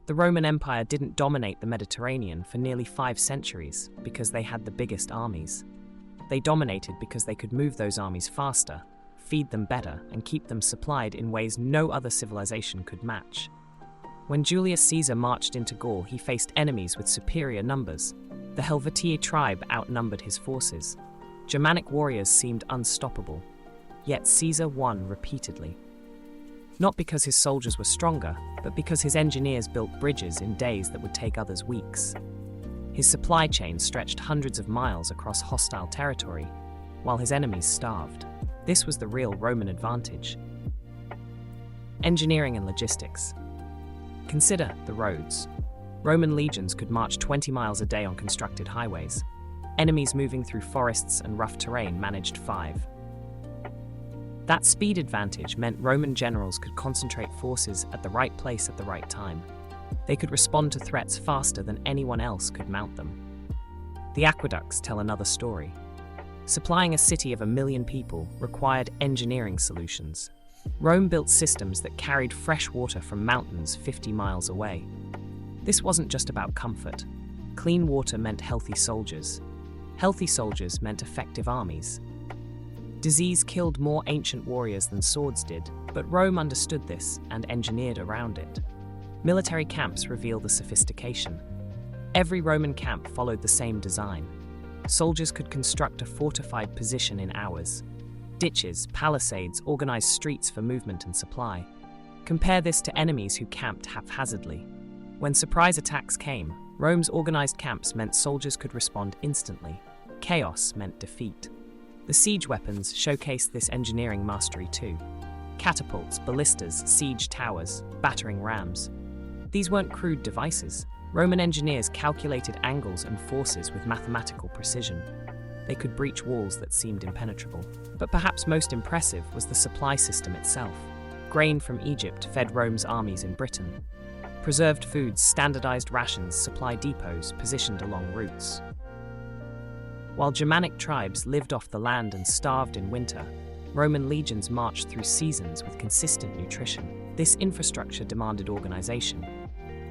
The Roman Empire didn't dominate the Mediterranean for nearly 5 centuries because they had the biggest armies. They dominated because they could move those armies faster, feed them better, and keep them supplied in ways no other civilization could match. When Julius Caesar marched into Gaul, he faced enemies with superior numbers. The Helvetii tribe outnumbered his forces. Germanic warriors seemed unstoppable, yet Caesar won repeatedly. Not because his soldiers were stronger, but because his engineers built bridges in days that would take others weeks. His supply chain stretched hundreds of miles across hostile territory, while his enemies starved. This was the real Roman advantage. Engineering and logistics. Consider the roads. Roman legions could march 20 miles a day on constructed highways. Enemies moving through forests and rough terrain managed 5. That speed advantage meant Roman generals could concentrate forces at the right place at the right time. They could respond to threats faster than anyone else could mount them. The aqueducts tell another story. Supplying a city of 1 million people required engineering solutions. Rome built systems that carried fresh water from mountains 50 miles away. This wasn't just about comfort. Clean water meant healthy soldiers. Healthy soldiers meant effective armies. Disease killed more ancient warriors than swords did, but Rome understood this and engineered around it. Military camps reveal the sophistication. Every Roman camp followed the same design. Soldiers could construct a fortified position in hours. Ditches, palisades, organized streets for movement and supply. Compare this to enemies who camped haphazardly. When surprise attacks came, Rome's organized camps meant soldiers could respond instantly. Chaos meant defeat. The siege weapons showcased this engineering mastery too. Catapults, ballistas, siege towers, battering rams. These weren't crude devices. Roman engineers calculated angles and forces with mathematical precision. They could breach walls that seemed impenetrable. But perhaps most impressive was the supply system itself. Grain from Egypt fed Rome's armies in Britain. Preserved foods, standardized rations, supply depots positioned along routes. While Germanic tribes lived off the land and starved in winter, Roman legions marched through seasons with consistent nutrition. This infrastructure demanded organization.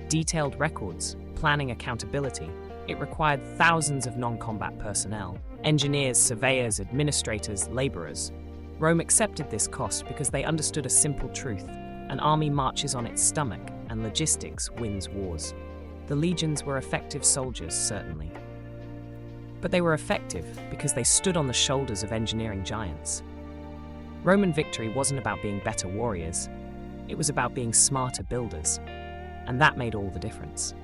Detailed records, planning accountability. It required thousands of non-combat personnel, engineers, surveyors, administrators, laborers. Rome accepted this cost because they understood a simple truth. An army marches on its stomach, and logistics wins wars. The legions were effective soldiers, certainly. But they were effective because they stood on the shoulders of engineering giants. Roman victory wasn't about being better warriors. It was about being smarter builders. And that made all the difference.